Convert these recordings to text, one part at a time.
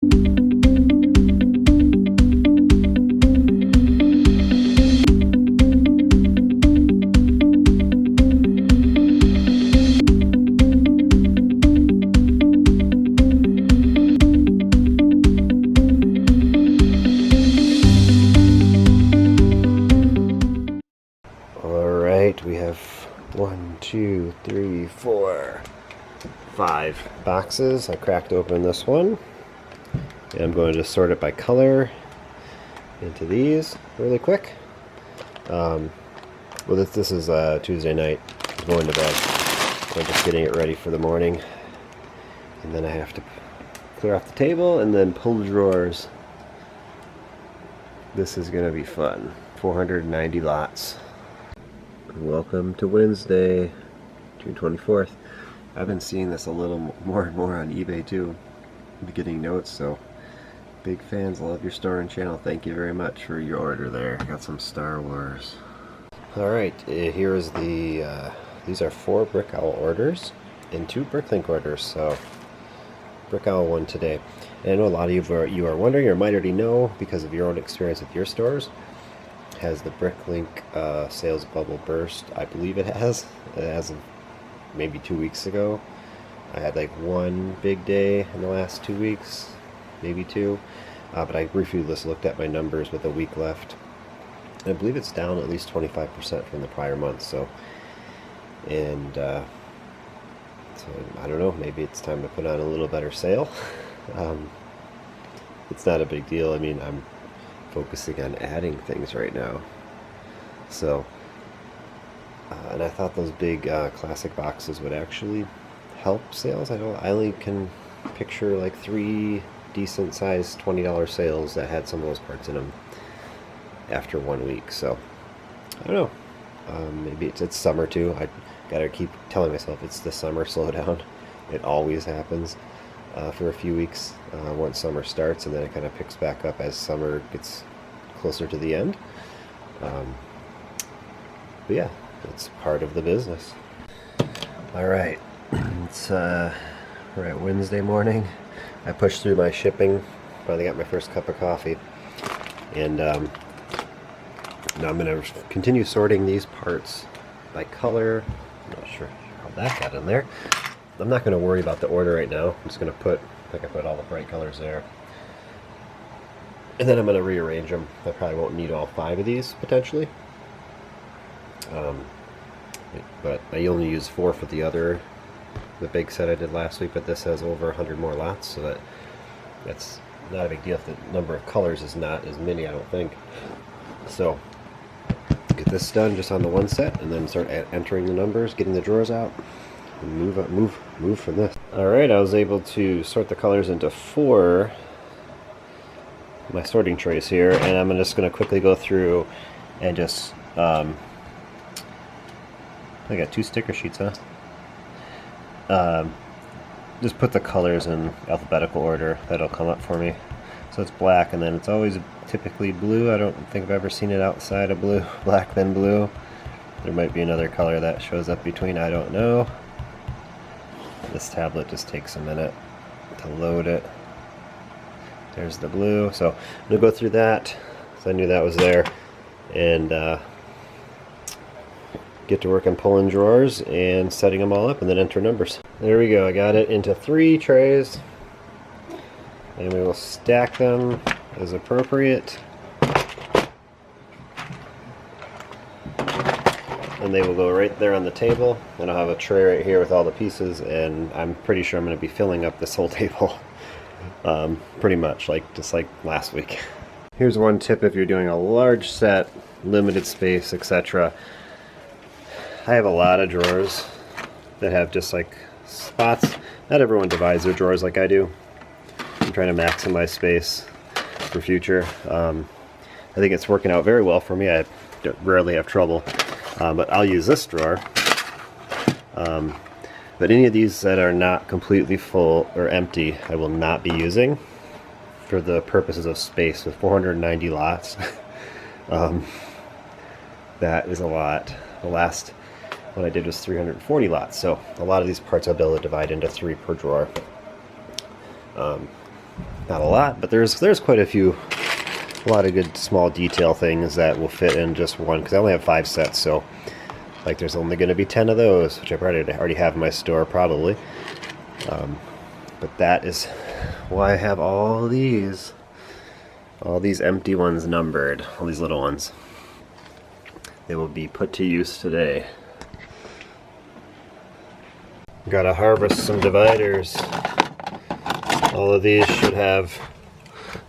We have 1, 2, 3, 4, 5 boxes. I cracked open this one, and I'm going to just sort it by color into these really quick. Well, this is Tuesday night. I'm going to bed. I'm just getting it ready for the morning, and then I have to clear off the table and then pull the drawers. This is going to be fun. 490 lots. Welcome to Wednesday, June 24th. I've been seeing this a little more and more on eBay too. I'm getting notes, so big fans. Love your store and channel. Thank you very much for your order there. Got some Star Wars. Alright, here is the, these are 4 Brick Owl orders and 2 Bricklink orders, so Brick Owl one today. And I know a lot of you are wondering, or might already know because of your own experience with your stores. Has the Bricklink sales bubble burst? I believe it has. As of maybe 2 weeks ago. I had like 1 big day in the last 2 weeks, maybe 2. But I briefly just looked at my numbers with a week left. And I believe it's down at least 25% from the prior month. So, and so I don't know. Maybe it's time to put on a little better sale. It's not a big deal. I mean, I'm focusing on adding things right now, so and I thought those big classic boxes would actually help sales. I only can picture like 3 decent sized $20 sales that had some of those parts in them after 1 week. So I don't know, maybe it's summer too. I gotta keep telling myself it's the summer slowdown. It always happens for a few weeks once summer starts, and then it kind of picks back up as summer gets closer to the end. But yeah, it's part of the business. Alright, it's we're at Wednesday morning. I pushed through my shipping, finally got my first cup of coffee, and now I'm going to continue sorting these parts by color. I'm not sure how that got in there. I'm not going to worry about the order right now. I'm just going to put, I think I put all the bright colors there. And then I'm going to rearrange them. I probably won't need all 5 of these, potentially. But I only used 4 for the big set I did last week, but this has over 100 more lots, so that's not a big deal if the number of colors is not as many, I don't think. So, get this done just on the one set, and then start entering the numbers, getting the drawers out. Move from this. Alright, I was able to sort the colors into 4 my sorting trays here, and I'm just going to quickly go through and just I got 2 sticker sheets, huh? Just put the colors in alphabetical order. That'll come up for me. So it's black, and then it's always typically blue. I don't think I've ever seen it outside of blue. Black then blue. There might be another color that shows up between, I don't know. This tablet just takes a minute to load it. There's the blue. So I'm going to go through that. So I knew that was there. And get to work on pulling drawers and setting them all up and then enter numbers. There we go. I got it into 3 trays. And we will stack them as appropriate. And they will go right there on the table. And I'll have a tray right here with all the pieces, and I'm pretty sure I'm going to be filling up this whole table. Pretty much, just like last week. Here's one tip if you're doing a large set, limited space, etc. I have a lot of drawers that have just like spots. Not everyone divides their drawers like I do. I'm trying to maximize space for future. I think it's working out very well for me. I rarely have trouble. But I'll use this drawer. But any of these that are not completely full or empty, I will not be using for the purposes of space. With 490 lots, that is a lot. The last one I did was 340 lots, so a lot of these parts I'll be able to divide into 3 per drawer. Not a lot, but there's quite a lot of good small detail things that will fit in just one, because I only have 5 sets, so like there's only going to be 10 of those, which I already have in my store probably. But that is why I have all these empty ones numbered, all these little ones. They will be put to use today. Gotta harvest some dividers. All of these should have,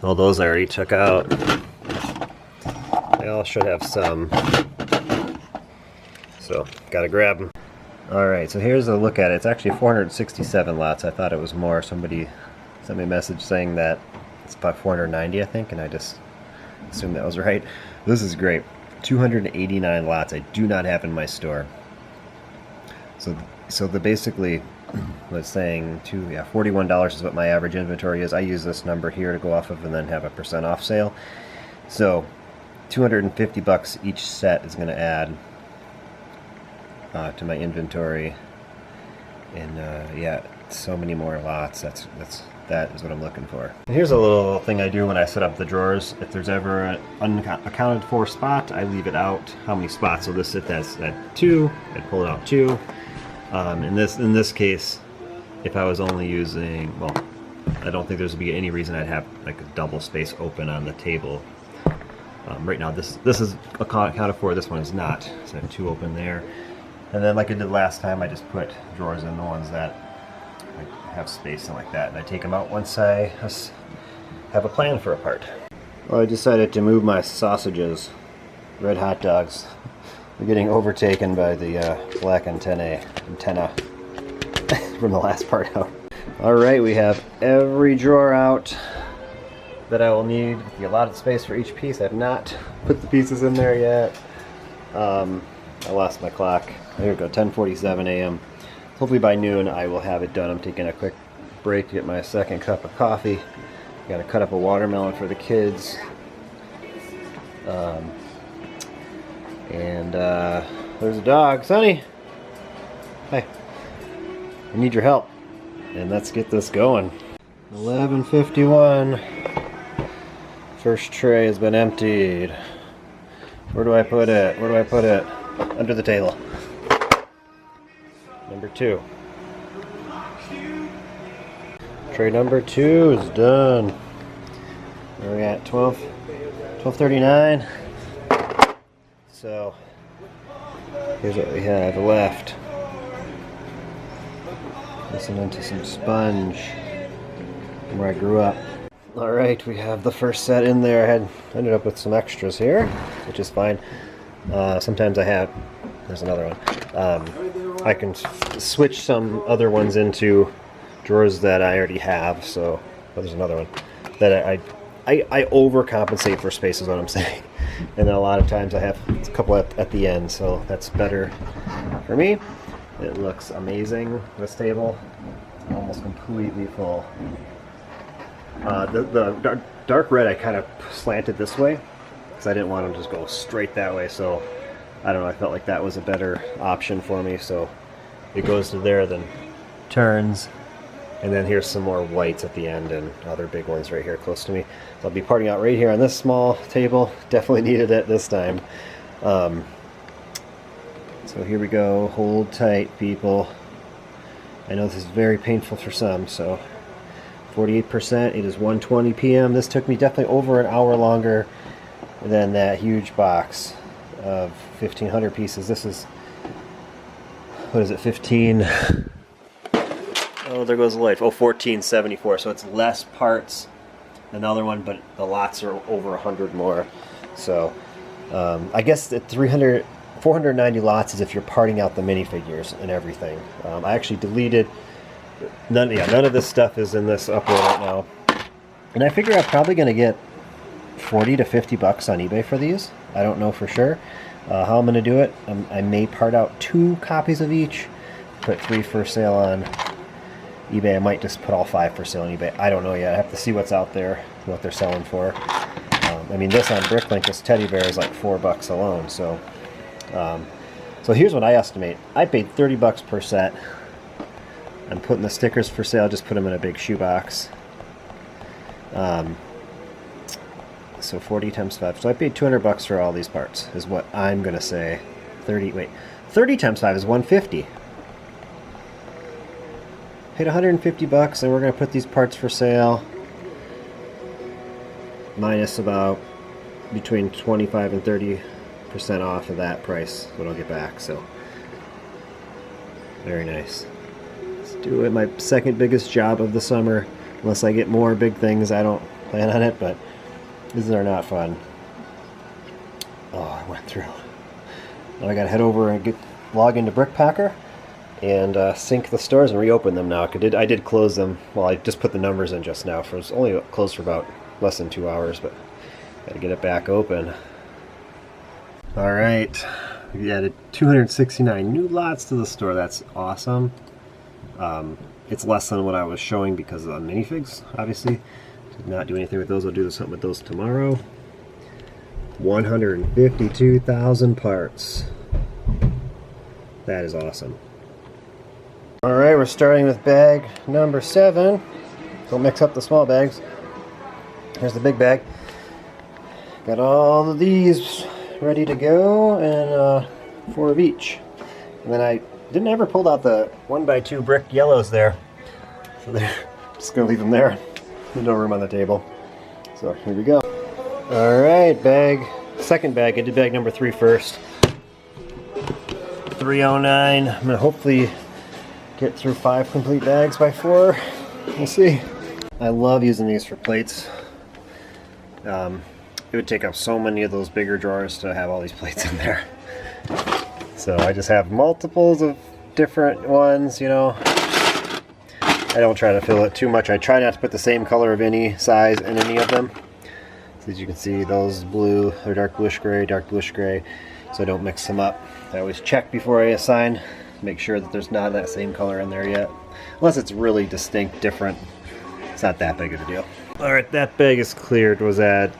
all those I already took out. They all should have some. So, gotta grab them. Alright, so here's a look at it. It's actually 467 lots. I thought it was more. Somebody sent me a message saying that it's about 490, I think, and I just assumed that was right. This is great. 289 lots I do not have in my store. So the basically was saying $41 is what my average inventory is. I use this number here to go off of and then have a % off sale. So $250 each set is going to add to my inventory, and yeah, so many more lots. That is what I'm looking for. And here's a little thing I do when I set up the drawers. If there's ever an unaccounted for spot, I leave it out how many spots. So this sit at 2, I'd pull it out 2. In this case, if I was only using, well, I don't think there's be any reason I'd have like a double space open on the table. Right now this is accounted for, this one is not, so I have 2 open there. And then like I did last time, I just put drawers in the ones that have space and like that, and I take them out once I have a plan for a part. Well, I decided to move my sausages, red hot dogs. They're getting overtaken by the black antenna from the last part out. Alright, we have every drawer out that I will need. The allotted space for each piece. I have not put the pieces in there yet. I lost my clock. There we go, 10:47 a.m. Hopefully by noon I will have it done. I'm taking a quick break to get my second cup of coffee. Got to cut up a watermelon for the kids. There's a dog. Sonny! Hi. I need your help. And let's get this going. 11:51. First tray has been emptied. Where do I put it? Where do I put it? Under the table. Number 2. Tray number 2 is done. Where are we at? 12:39. So here's what we have left. Listening to some Sponge from where I grew up. Alright, we have the first set in there. I ended up with some extras here, which is fine. Sometimes there's another one. I can switch some other ones into drawers that I already have. So there's another one that I overcompensate for space is what I'm saying. And then a lot of times I have a couple at the end, so that's better for me. It looks amazing, this table. It's almost completely full. The dark red I kind of slanted this way because I didn't want them to just go straight that way, so I don't know, I felt like that was a better option for me, so it goes to there, then turns, and then here's some more whites at the end and other big ones right here close to me. So I'll be parting out right here on this small table. Definitely needed it this time. So here we go. Hold tight, people. I know this is very painful for some, so 48%. It is 1:20 p.m. This took me definitely over an hour longer than that huge box of 1,500 pieces. This is, what is it, 15? Oh, there goes the light. Oh, 1474. So it's less parts than the other one, but the lots are over 100 more. So I guess the 490 lots is if you're parting out the minifigures and everything. I actually deleted none of this stuff is in this upload right now, and I figure I'm probably going to get 40 to 50 bucks on eBay for these. I don't know for sure how I'm going to do it. I may part out 2 copies of each, put 3 for sale on eBay. I might just put all 5 for sale on eBay. I don't know yet. I have to see what's out there, what they're selling for. I mean, this on Bricklink, this teddy bear is like $4 alone. So so here's what I estimate. I paid 30 bucks per set. I'm putting the stickers for sale. Just put them in a big shoebox. So 40 times 5. So I paid $200 for all these parts, is what I'm gonna say. 30 times 5 is 150. Paid $150, and we're gonna put these parts for sale, minus about between 25 and 30% off of that price, what I'll get back. So very nice. Let's do it. My second biggest job of the summer, unless I get more big things. I don't plan on it, but these are not fun. Oh, I went through. Now I gotta head over and log into Brickpacker and sync the stores and reopen them now. I did close them. Well, I just put the numbers in just now. It was only closed for about less than 2 hours, but gotta get it back open. All right, we added 269 new lots to the store. That's awesome. It's less than what I was showing because of the minifigs, obviously. Did not do anything with those. I'll do something with those tomorrow. 152,000 parts. That is awesome. All right, we're starting with bag number 7. Don't mix up the small bags. Here's the big bag. Got all of these ready to go, and 4 of each. And then I didn't ever pull out the 1x2 brick yellows there. So they're just gonna leave them there. There's no room on the table. So here we go. All right, second bag. I did bag number 3 first. 309. I'm gonna hopefully get through 5 complete bags by 4. We'll see. I love using these for plates. It would take up so many of those bigger drawers to have all these plates in there. So I just have multiples of different ones, you know. I don't try to fill it too much. I try not to put the same color of any size in any of them. So as you can see, those blue are dark bluish gray, so I don't mix them up. I always check before I assign, make sure that there's not that same color in there yet. Unless it's really distinct, different. It's not that big of a deal. Alright, that bag is cleared. Was at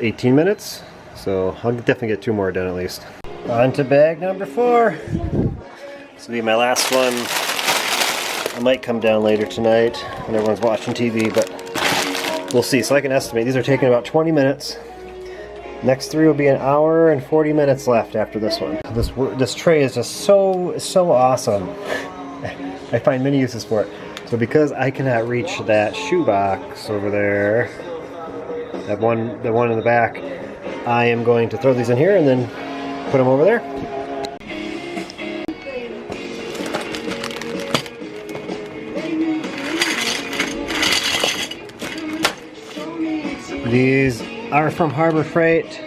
18 minutes, so I'll definitely get 2 more done at least. On to bag number 4. This will be my last one. I might come down later tonight when everyone's watching TV, but we'll see. So I can estimate these are taking about 20 minutes. Next 3 will be an hour and 40 minutes left after this one. This tray is just so awesome. I find many uses for it. So because I cannot reach that shoebox over there, the one in the back, I am going to throw these in here and then put them over there. These are from Harbor Freight.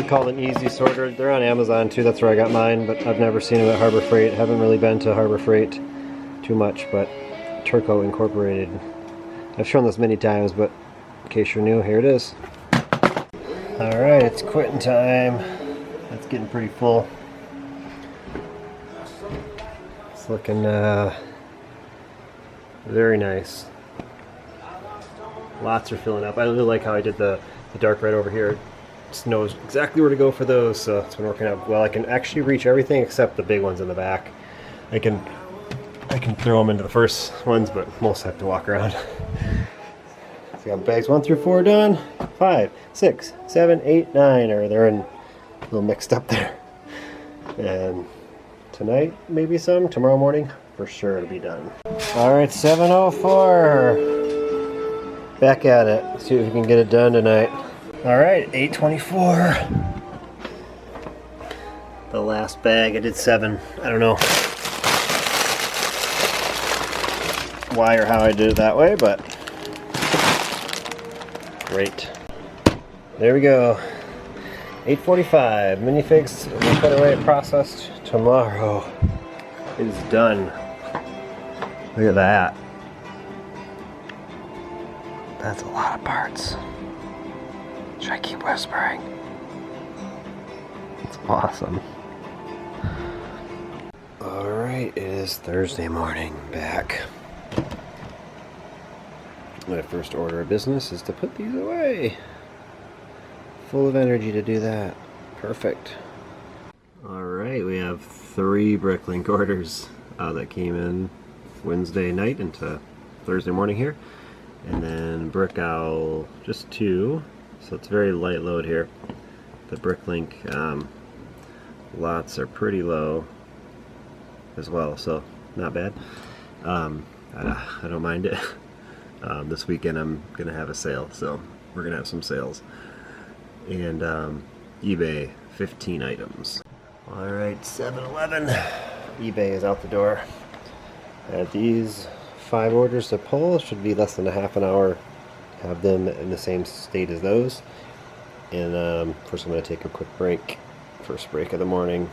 Called an Easy Sorter. They're on Amazon too, that's where I got mine, but I've never seen them at Harbor Freight. Haven't really been to Harbor Freight too much, but Turco Incorporated. I've shown this many times, but in case you're new, here it is. Alright, it's quitting time. It's getting pretty full. It's looking very nice. Lots are filling up. I really like how I did the dark red over here. It just knows exactly where to go for those, so it's been working out well. I can actually reach everything except the big ones in the back. I can throw them into the first ones, but most have to walk around. So we got bags 1 through 4 done. 5, 6, 7, 8, 9, or they're in a little mixed up there. And tonight, maybe some. Tomorrow morning, for sure it'll be done. Alright, 7:04. Back at it. See if we can get it done tonight. Alright, 8:24. The last bag, I did 7. I don't know why or how I did it that way, but great. There we go. 8:45. Minifigs will be put away processed tomorrow. It is done. Look at that. That's a lot of parts. Should I keep whispering? It's awesome. Alright, it is Thursday morning. Back. My first order of business is to put these away. Full of energy to do that. Perfect. Alright, we have 3 Bricklink orders that came in Wednesday night into Thursday morning here. And then Brick Owl, just 2. So it's very light load here. The Bricklink lots are pretty low as well, so not bad. I don't mind it. This weekend I'm gonna have a sale, so we're gonna have some sales. And eBay, 15 items. Alright, 7-Eleven. eBay is out the door. At these 5 orders to pull, should be less than a half an hour. Have them in the same state as those. And first I'm going to take a quick break, first break of the morning,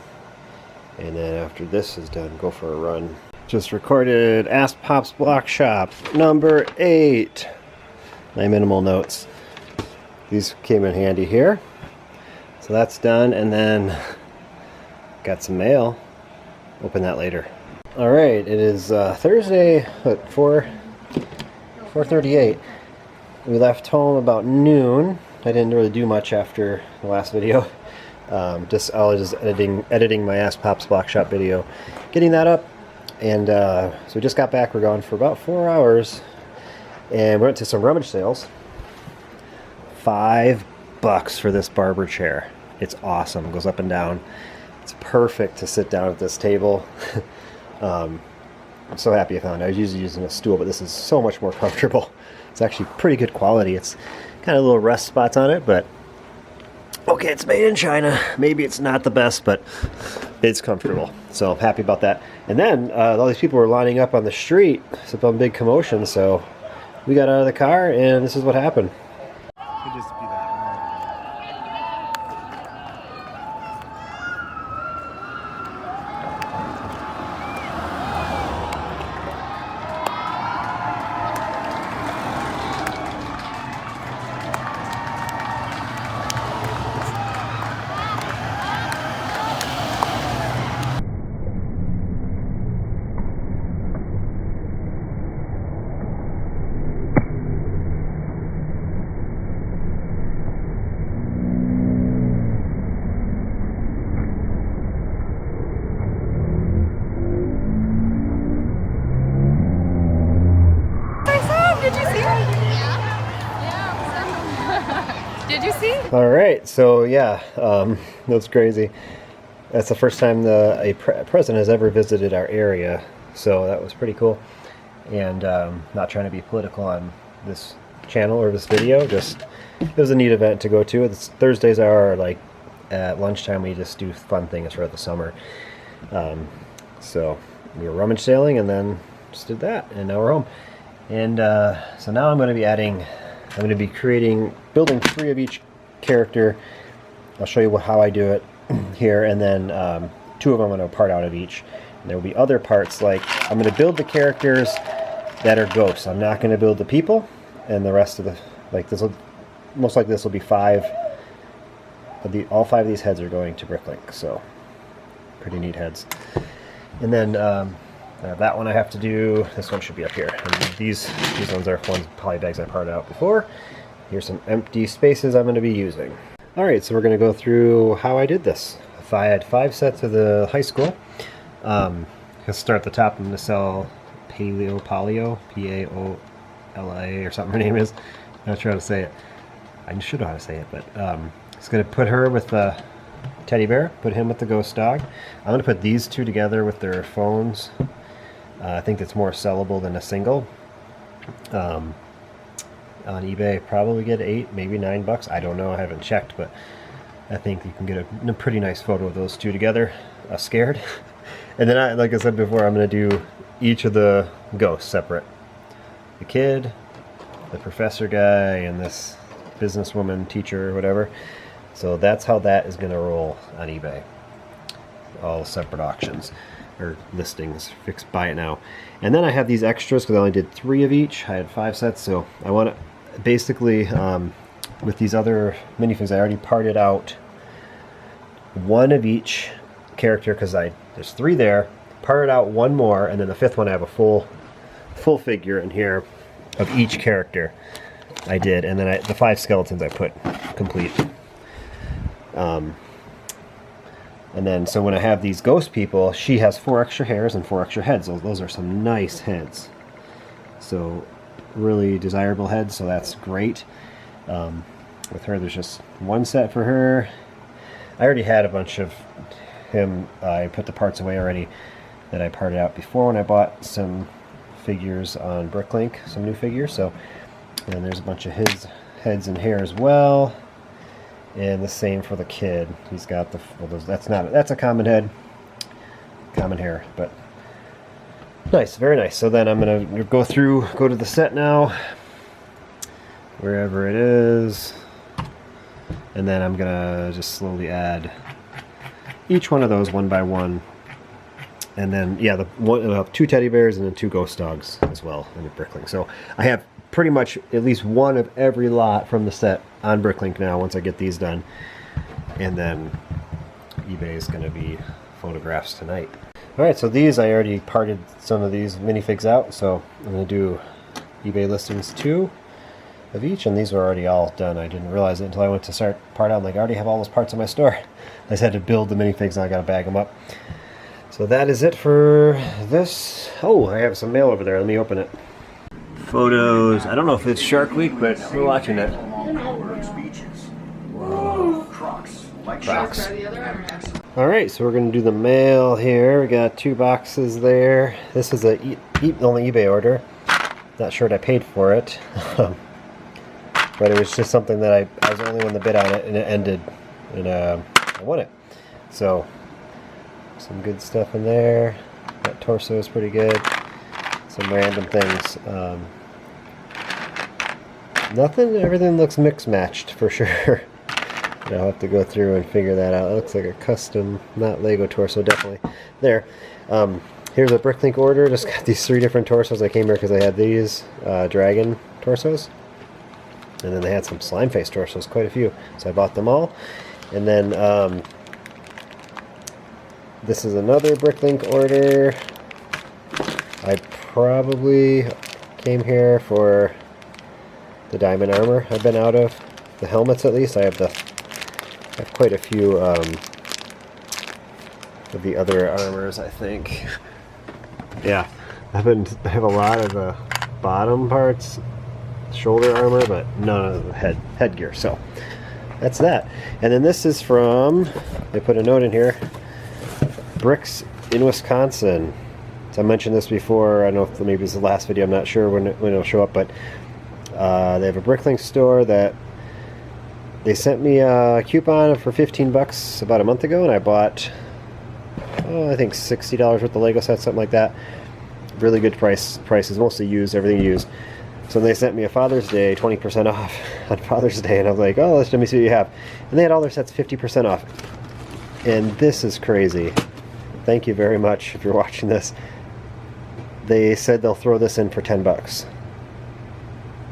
and then after this is done, go for a run. Just recorded Ask Pop's Block Shop number 8. My minimal notes. These came in handy here. So that's done, and then got some mail. Open that later. Alright, it is Thursday at 4:38. We left home about noon. I didn't really do much after the last video. I was just editing my Ask Pop's Block Shop video, getting that up, and so we just got back. We're gone for about 4 hours, and we went to some rummage sales. $5 for this barber chair. It's awesome. It goes up and down. It's perfect to sit down at this table. I'm so happy I found it. I was usually using a stool, but this is so much more comfortable. It's actually pretty good quality. It's kind of little rust spots on it, but okay, it's made in China. Maybe it's not the best, but it's comfortable. So I'm happy about that. And then all these people were lining up on the street. It's a big commotion, so we got out of the car, and this is what happened. Did you see? All right, so yeah, that's crazy. That's the first time a president has ever visited our area, so that was pretty cool. And not trying to be political on this channel or this video, just it was a neat event to go to. Thursdays are like at lunchtime. We just do fun things throughout the summer. So we were rummage sailing and then just did that, and now we're home. And so now I'm going to be building 3 of each character. I'll show you how I do it here, and then 2 of them I'm going to part out of each. And there will be other parts, like I'm going to build the characters that are ghosts. I'm not going to build the people, and the rest of the, like this will, most likely this will be 5. All 5 of these heads are going to Bricklink, so pretty neat heads. And then that one I have to do. This one should be up here. And these ones are poly bags I parted out before. Here's some empty spaces I'm going to be using. Alright, so we're going to go through how I did this. If I had 5 sets of the high school, let's start at the top. I'm going to sell Paleo, P-A-O-L-A, or something her name is. I'm not sure how to say it. I should know how to say it, but it's going to put her with the teddy bear, put him with the ghost dog. I'm going to put these 2 together with their phones. I think it's more sellable than a single. On eBay, probably get 8, maybe $9. I don't know, I haven't checked, but I think you can get a pretty nice photo of those 2 together. Scared. And then, like I said before, I'm going to do each of the ghosts separate. The kid, the professor guy, and this businesswoman, teacher, or whatever. So that's how that is going to roll on eBay. All separate auctions or listings. Fixed buy it now. And then I have these extras because I only did 3 of each. I had 5 sets, so I want to basically with these other minifigs I already parted out 1 of each character because there's 3 there. Parted out 1 more, and then the 5th one I have a full figure in here of each character I did, and then the 5 skeletons I put complete. And then, so when I have these ghost people, she has 4 extra hairs and 4 extra heads. Those are some nice heads. So really desirable heads, so that's great. With her, there's just one set for her. I already had a bunch of him. I put the parts away already that I parted out before when I bought some figures on Bricklink, some new figures. So, and there's a bunch of his heads in here as well, and the same for the kid. He's got the, well, that's a common head, common hair, but nice, very nice. So then I'm gonna go to the set now, wherever it is, and then I'm gonna just slowly add each one of those one by one. And then, yeah, two teddy bears and then 2 ghost dogs as well in the Bricklink. So I have pretty much at least one of every lot from the set on Bricklink now once I get these done. And then eBay is going to be photographs tonight. Alright, so these, I already parted some of these minifigs out. So I'm going to do eBay listings 2 of each. And these were already all done. I didn't realize it until I went to start part out. I'm like, I already have all those parts in my store. I just had to build the minifigs and I got to bag them up. So that is it for this. Oh, I have some mail over there. Let me open it. Photos. I don't know if it's Shark Week, but we're watching it. Whoa. Crocs. Alright, so we're going to do the mail here. We got 2 boxes there. This is a only eBay order. Not sure what I paid for it. But it was just something that I was the only one that bid on it, and it ended. And I won it. So some good stuff in there. That torso is pretty good. Some random things. Everything looks mixed matched for sure. I'll have to go through and figure that out. It looks like a custom, not Lego torso, definitely. There. Here's a Bricklink order. Just got these 3 different torsos. I came here because I had these dragon torsos. And then they had some slime face torsos, quite a few. So I bought them all. And then this is another Bricklink order. I probably came here for the diamond armor I've been out of. The helmets, at least. I have quite a few of the other armors, I think. Yeah, I have a lot of the bottom parts, shoulder armor, but none of the headgear. So that's that. And then this is from, they put a note in here, Bricks in Wisconsin. So I mentioned this before. I don't know if maybe it's the last video. I'm not sure when it'll show up, but they have a Bricklink store that they sent me a coupon for 15 bucks about a month ago, and I bought, I think $60 worth of Lego sets, something like that. Really good prices, mostly used, everything used. So they sent me a Father's Day 20% off on Father's Day, and I was like, oh, let me see what you have. And they had all their sets 50% off. And this is crazy. Thank you very much if you're watching this. They said they'll throw this in for 10 bucks.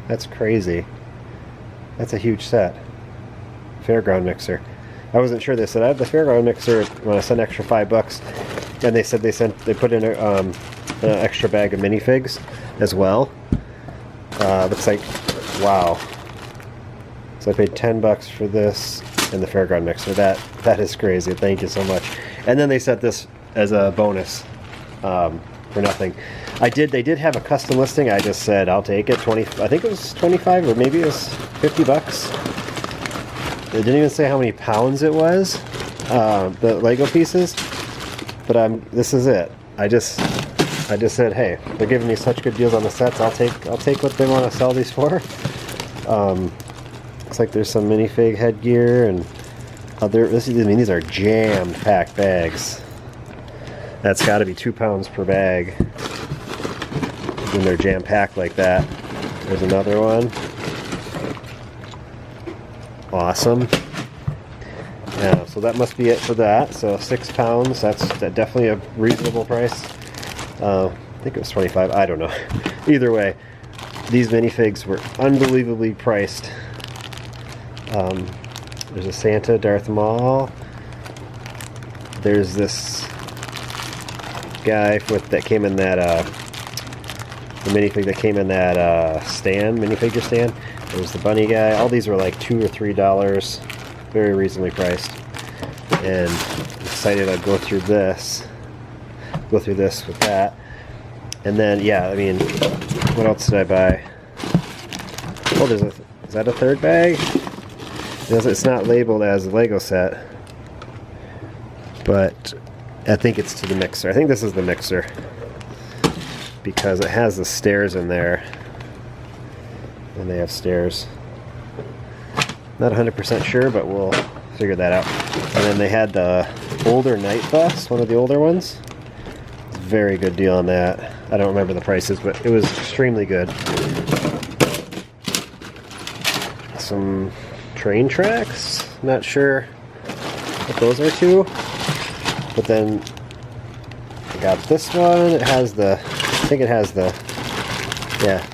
That's crazy. That's a huge set. Fairground mixer. I wasn't sure. They said I have the fairground mixer when I sent an extra 5 bucks, and they said they put in an extra bag of minifigs as well. Looks like, wow. So I paid 10 bucks for this and the fairground mixer. That is crazy. Thank you so much. And then they sent this as a bonus for nothing. They did have a custom listing. I just said I'll take it. I think it was 25 or maybe it was 50 bucks. They didn't even say how many pounds it was, the Lego pieces. But this is it. I just said, hey, they're giving me such good deals on the sets. I'll take what they want to sell these for. Looks like there's some minifig headgear and other. These are jam-packed bags. That's got to be 2 pounds per bag when they're jam-packed like that. There's another one. Awesome. Yeah, so that must be it for that. So 6 pounds. That's definitely a reasonable price. I think it was 25. I don't know. Either way, these minifigs were unbelievably priced. There's a Santa Darth Maul. There's this guy that came in that the minifig that came in that minifigure stand. There's the bunny guy. All these were like $2 or $3, very reasonably priced. And I'm excited to go through this with that. And then, yeah, I mean, what else did I buy? Oh, is that a third bag? It's not labeled as a Lego set, but I think it's to the mixer. I think this is the mixer because it has the stairs in there, and they have stairs. Not 100% sure, but we'll figure that out. And then they had the older Night Bus, one of the older ones. Very good deal on that. I don't remember the prices, but it was extremely good. Some train tracks. Not sure what those are to. But then I got this one. It has the, I think it has the, yeah,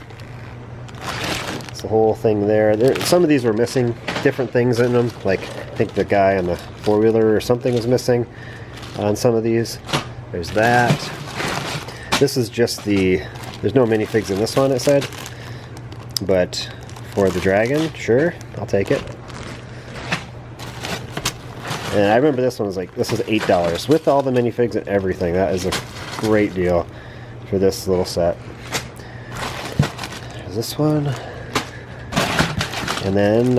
it's the whole thing there. Some of these were missing different things in them. Like I think the guy on the four-wheeler or something was missing on some of these. There's that. This is just the, there's no minifigs in this one, it said. But for the dragon, sure, I'll take it. And I remember this one was like, this was $8 with all the minifigs and everything. That is a great deal for this little set. There's this one. And then,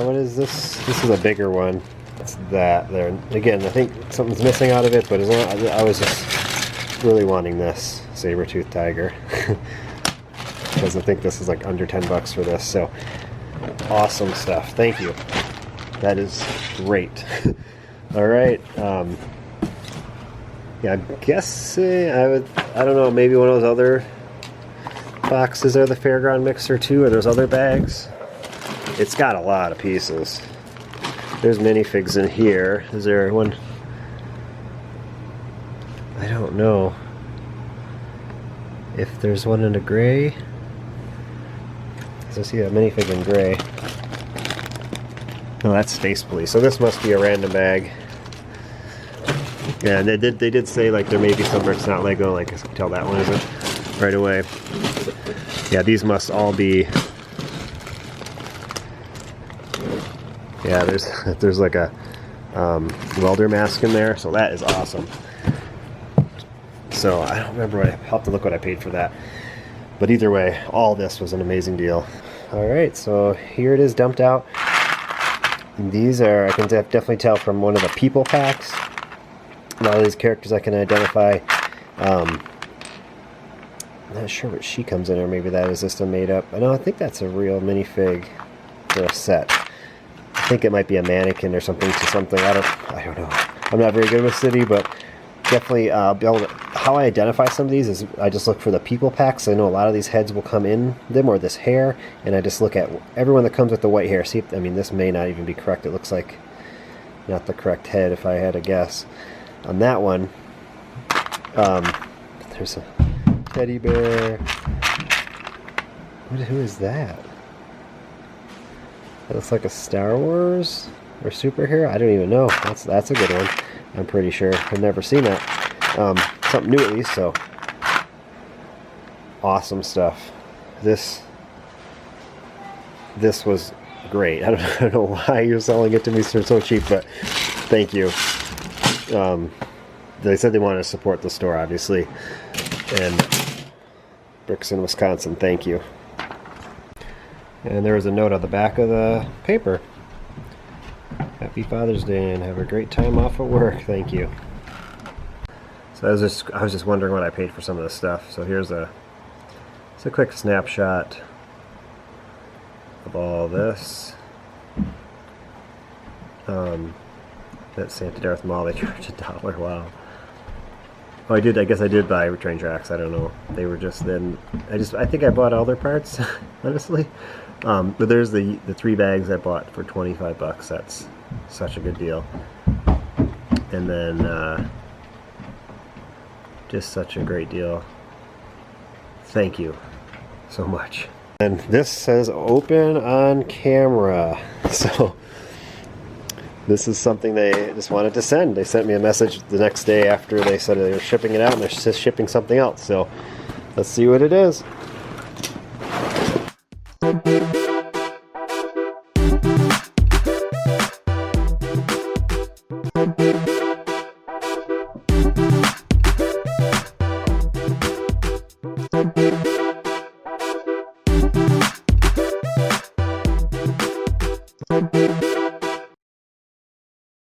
what is this? This is a bigger one. It's that there. Again, I think something's missing out of it, but I was just really wanting this saber-toothed tiger. Because I think this is like under 10 bucks for this. So, awesome stuff. Thank you. That is great. All right. Yeah, I'm guessing I don't know, maybe one of those other boxes are the fairground mixer too, or those other bags. It's got a lot of pieces. There's minifigs in here. Is there one? I don't know if there's one in a gray. I see a minifig in gray. No, that's Space Police. So this must be a random bag. Yeah, they did say like there may be some bricks not Lego. Like I can tell that one isn't right away. Yeah, these must all be. Yeah, there's like a welder mask in there, so that is awesome. So I don't remember I'll have to look what I paid for that. But either way, all this was an amazing deal. All right, so here it is dumped out. And these are, I can definitely tell from one of the people packs. A lot of these characters I can identify. I'm not sure what she comes in, or maybe that is just a made up. I think that's a real minifig for a set. I think it might be a mannequin or something to something. I don't know. I'm not very good with City, but definitely how I identify some of these is I just look for the people packs. I know a lot of these heads will come in them, or this hair, and I just look at everyone that comes with the white hair. See, I mean, this may not even be correct. It looks like not the correct head if I had to guess. On that one, there's a teddy bear. Who is that? That looks like a Star Wars or superhero. I don't even know. That's a good one. I'm pretty sure. I've never seen that. Something new at least. So awesome stuff. This was great. I don't know why you're selling it to me for so cheap, but thank you. They said they wanted to support the store, obviously, and Bricks in Wisconsin. Thank you. And there was a note on the back of the paper. Happy Father's Day and have a great time off at work. Thank you. So I was just wondering what I paid for some of this stuff. So here's a quick snapshot of all this. That Santa Darth Maul, they charged $1. Wow. Oh, I guess I did buy train tracks. I don't know. They were just then. I think I bought all their parts, honestly. But there's the 3 bags I bought for 25 bucks. That's such a good deal. And then just such a great deal. Thank you so much. And this says open on camera. So this is something they just wanted to send. They sent me a message the next day after they said they were shipping it out, and they're just shipping something else. So let's see what it is. Bye.